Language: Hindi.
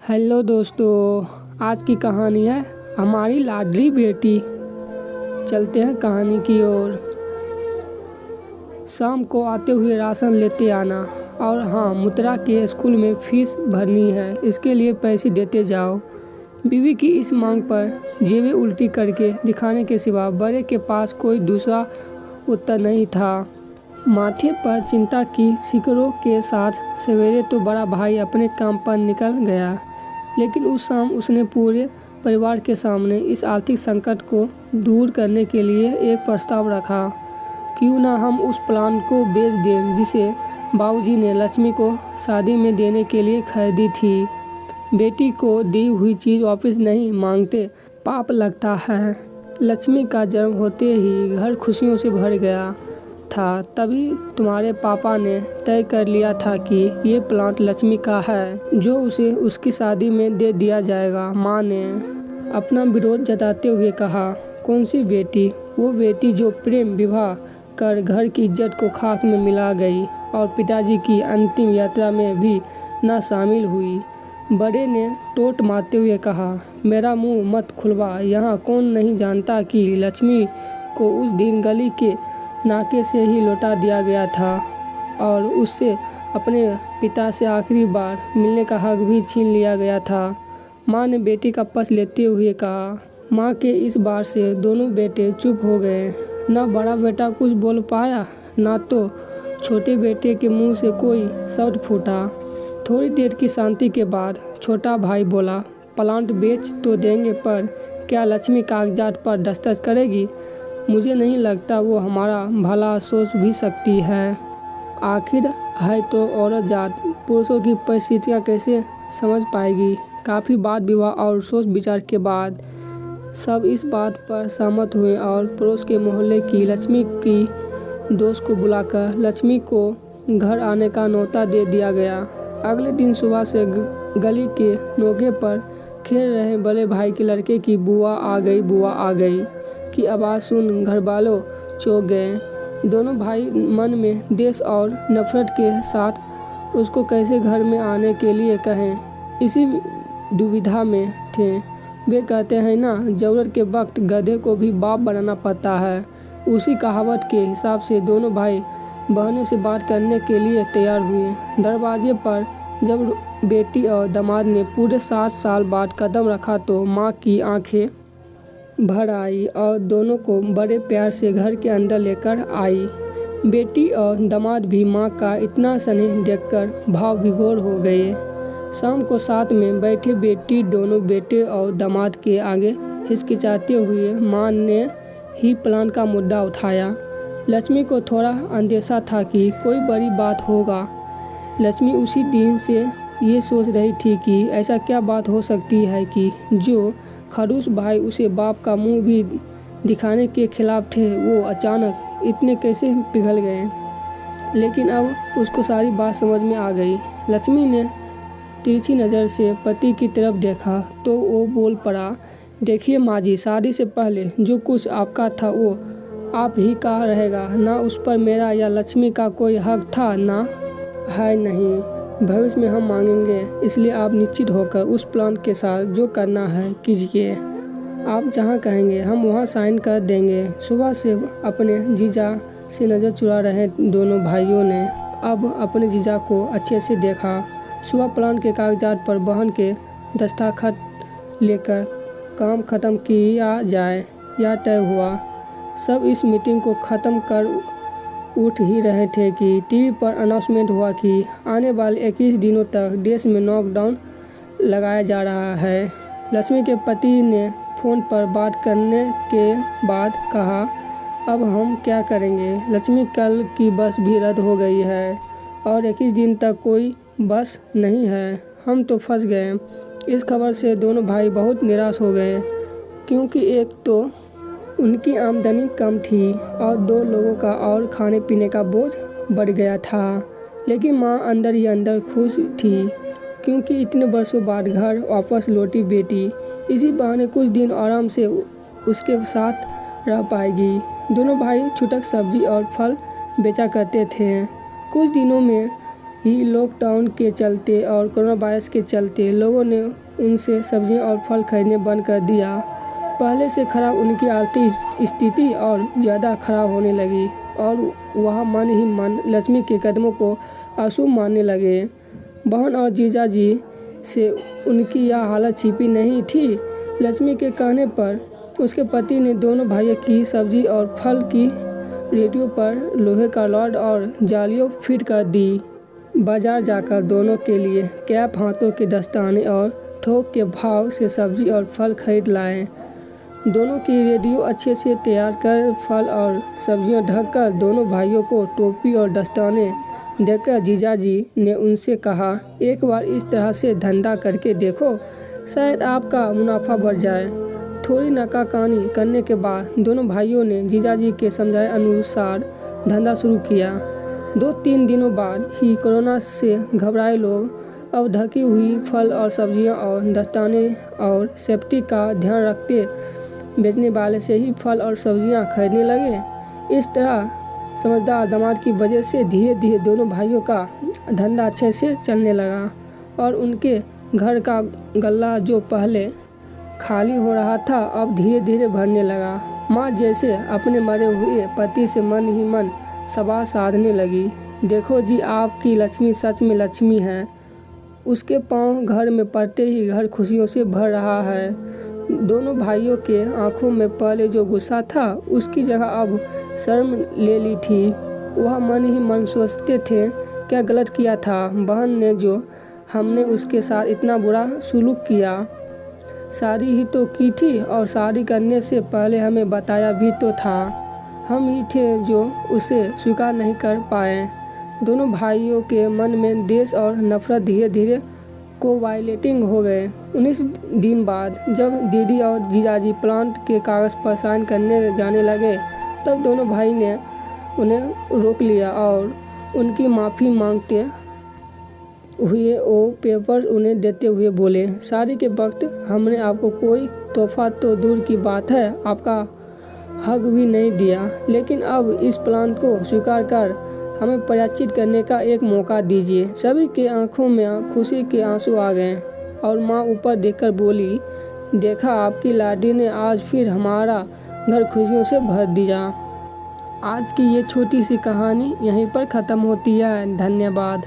हेलो दोस्तों, आज की कहानी है हमारी लाडली बेटी। चलते हैं कहानी की ओर। शाम को आते हुए राशन लेते आना, और हाँ, मुद्रा के स्कूल में फीस भरनी है, इसके लिए पैसे देते जाओ। बीवी की इस मांग पर जेबें उल्टी करके दिखाने के सिवा बड़े के पास कोई दूसरा उत्तर नहीं था। माथे पर चिंता की शिकड़ों के साथ सवेरे तो बड़ा भाई अपने काम पर निकल गया, लेकिन उस शाम उसने पूरे परिवार के सामने इस आर्थिक संकट को दूर करने के लिए एक प्रस्ताव रखा। क्यों ना हम उस प्लांट को बेच दें जिसे बाबूजी ने लक्ष्मी को शादी में देने के लिए खरीदी थी। बेटी को दी हुई चीज़ वापस नहीं मांगते पाप लगता है। लक्ष्मी का जन्म होते ही घर खुशियों से भर गया था, तभी तुम्हारे पापा ने तय कर लिया था कि ये प्लांट लक्ष्मी का है, जो उसे उसकी शादी में दे दिया जाएगा। माँ ने अपना विरोध जताते हुए कहा, कौन सी बेटी? वो बेटी जो प्रेम विवाह कर घर की इज्जत को खाक में मिला गई और पिताजी की अंतिम यात्रा में भी न शामिल हुई। बड़े ने टोट मारते हुए कहा, मेरा मुंह मत खुलवा। यहाँ कौन नहीं जानता कि लक्ष्मी को उस दिन गली के नाके से ही लौटा दिया गया था और उससे अपने पिता से आखिरी बार मिलने का हक भी छीन लिया गया था। माँ ने बेटी का पक्ष लेते हुए कहा। माँ के इस बार से दोनों बेटे चुप हो गए। न बड़ा बेटा कुछ बोल पाया, ना तो छोटे बेटे के मुंह से कोई शब्द फूटा। थोड़ी देर की शांति के बाद छोटा भाई बोला, प्लांट बेच तो देंगे, पर क्या लक्ष्मी कागजात पर दस्तखत करेगी? मुझे नहीं लगता वो हमारा भला सोच भी सकती है। आखिर है तो औरत जात, पुरुषों की परिस्थितियाँ कैसे समझ पाएगी? काफ़ी बात विवाह और सोच विचार के बाद सब इस बात पर सहमत हुए और पड़ोस के मोहल्ले की लक्ष्मी की दोस्त को बुलाकर लक्ष्मी को घर आने का न्योता दे दिया गया। अगले दिन सुबह से गली के नोके पर खेल रहे बड़े भाई के लड़के की बुआ आ गई की आवाज़ सुन घर वालों चौंक गए। दोनों भाई मन में देश और नफरत के साथ उसको कैसे घर में आने के लिए कहें, इसी दुविधा में थे। वे कहते हैं ना, ज़रूरत के वक्त गधे को भी बाप बनाना पड़ता है। उसी कहावत के हिसाब से दोनों भाई बहनों से बात करने के लिए तैयार हुए। दरवाजे पर जब बेटी और दामाद ने पूरे 7 साल बाद कदम रखा तो माँ की आंखें भर आई और दोनों को बड़े प्यार से घर के अंदर लेकर आई। बेटी और दामाद भी माँ का इतना स्नेह देखकर भाव विभोर हो गए। शाम को साथ में बैठे बेटी दोनों बेटे और दामाद के आगे हिचकिचाते हुए माँ ने ही प्लान का मुद्दा उठाया। लक्ष्मी को थोड़ा अंदेशा था कि कोई बड़ी बात होगा। लक्ष्मी उसी दिन से ये सोच रही थी कि ऐसा क्या बात हो सकती है कि जो खड़ूस भाई उसे बाप का मुंह भी दिखाने के खिलाफ थे, वो अचानक इतने कैसे पिघल गए। लेकिन अब उसको सारी बात समझ में आ गई। लक्ष्मी ने तिरछी नज़र से पति की तरफ देखा तो वो बोल पड़ा, देखिए माँ जी, शादी से पहले जो कुछ आपका था वो आप ही का रहेगा। ना उस पर मेरा या लक्ष्मी का कोई हक था, ना है, नहीं भविष्य में हम मांगेंगे। इसलिए आप निश्चित होकर उस प्लान के साथ जो करना है कीजिए। आप जहाँ कहेंगे हम वहाँ साइन कर देंगे। सुबह से अपने जीजा से नज़र चुरा रहे दोनों भाइयों ने अब अपने जीजा को अच्छे से देखा। सुबह प्लान के कागजात पर बहन के दस्तखत लेकर काम ख़त्म किया जाए या तय हुआ। सब इस मीटिंग को ख़त्म कर उठ ही रहे थे कि टीवी पर अनाउंसमेंट हुआ कि आने वाले 21 दिनों तक देश में लॉकडाउन लगाया जा रहा है। लक्ष्मी के पति ने फ़ोन पर बात करने के बाद कहा, अब हम क्या करेंगे? लक्ष्मी कल की बस भी रद्द हो गई है और 21 दिन तक कोई बस नहीं है। हम तो फंस गए। इस खबर से दोनों भाई बहुत निराश हो गए, क्योंकि एक तो उनकी आमदनी कम थी और 2 लोगों का और खाने पीने का बोझ बढ़ गया था। लेकिन माँ अंदर ही अंदर खुश थी, क्योंकि इतने वर्षों बाद घर वापस लौटी बेटी इसी बहाने कुछ दिन आराम से उसके साथ रह पाएगी। दोनों भाई छुटक सब्जी और फल बेचा करते थे। कुछ दिनों में ही लॉकडाउन के चलते और कोरोना वायरस के चलते लोगों ने उनसे सब्जियां और फल खरीदने बंद कर दिया। पहले से खराब उनकी आर्थिक स्थिति और ज़्यादा खराब होने लगी और वह मन ही मन लक्ष्मी के कदमों को अशुभ मानने लगे। बहन और जीजाजी से उनकी यह हालत छिपी नहीं थी। लक्ष्मी के कहने पर उसके पति ने दोनों भाइयों की सब्जी और फल की रेडियो पर लोहे का रॉड और जालियों फिट कर दी। बाजार जाकर दोनों के लिए कैप, हाथों के दस्ताने और थोक के भाव से सब्जी और फल खरीद लाए। दोनों की रेडियो अच्छे से तैयार कर फल और सब्जियां ढककर दोनों भाइयों को टोपी और दस्ताने देकर जीजाजी ने उनसे कहा, एक बार इस तरह से धंधा करके देखो, शायद आपका मुनाफा बढ़ जाए। थोड़ी नाकाकानी करने के बाद दोनों भाइयों ने जीजाजी के समझाए अनुसार धंधा शुरू किया। 2-3 दिनों बाद ही कोरोना से घबराए लोग अब ढकी हुई फल और सब्जियां और दस्ताने और सेफ्टी का ध्यान रखते बेचने वाले से ही फल और सब्जियां खरीदने लगे। इस तरह समझदार दामाद की वजह से धीरे धीरे दोनों भाइयों का धंधा अच्छे से चलने लगा और उनके घर का गल्ला जो पहले खाली हो रहा था अब धीरे धीरे भरने लगा। माँ जैसे अपने मरे हुए पति से मन ही मन संवाद साधने लगी। देखो जी, आपकी लक्ष्मी सच में लक्ष्मी है। उसके पांव घर में पड़ते ही घर खुशियों से भर रहा है। दोनों भाइयों के आंखों में पहले जो गुस्सा था उसकी जगह अब शर्म ले ली थी। वह मन ही मन सोचते थे, क्या गलत किया था बहन ने जो हमने उसके साथ इतना बुरा सुलूक किया। शादी ही तो की थी और शादी करने से पहले हमें बताया भी तो था। हम ही थे जो उसे स्वीकार नहीं कर पाए। दोनों भाइयों के मन में द्वेष और नफरत धीरे धीरे कोवाइलेटिंग हो गए। 19 दिन बाद जब दीदी और जीजाजी प्लांट के कागज़ पर साइन करने जाने लगे तब दोनों भाई ने उन्हें रोक लिया और उनकी माफ़ी मांगते हुए वो पेपर उन्हें देते हुए बोले, शादी के वक्त हमने आपको कोई तोहफा तो दूर की बात है, आपका हक भी नहीं दिया, लेकिन अब इस प्लान को स्वीकार कर हमें पराजित करने का एक मौका दीजिए। सभी के आंखों में खुशी के आंसू आ गए और माँ ऊपर देखकर बोली, देखा आपकी लाडी ने आज फिर हमारा घर खुशियों से भर दिया। आज की ये छोटी सी कहानी यहीं पर ख़त्म होती है। धन्यवाद।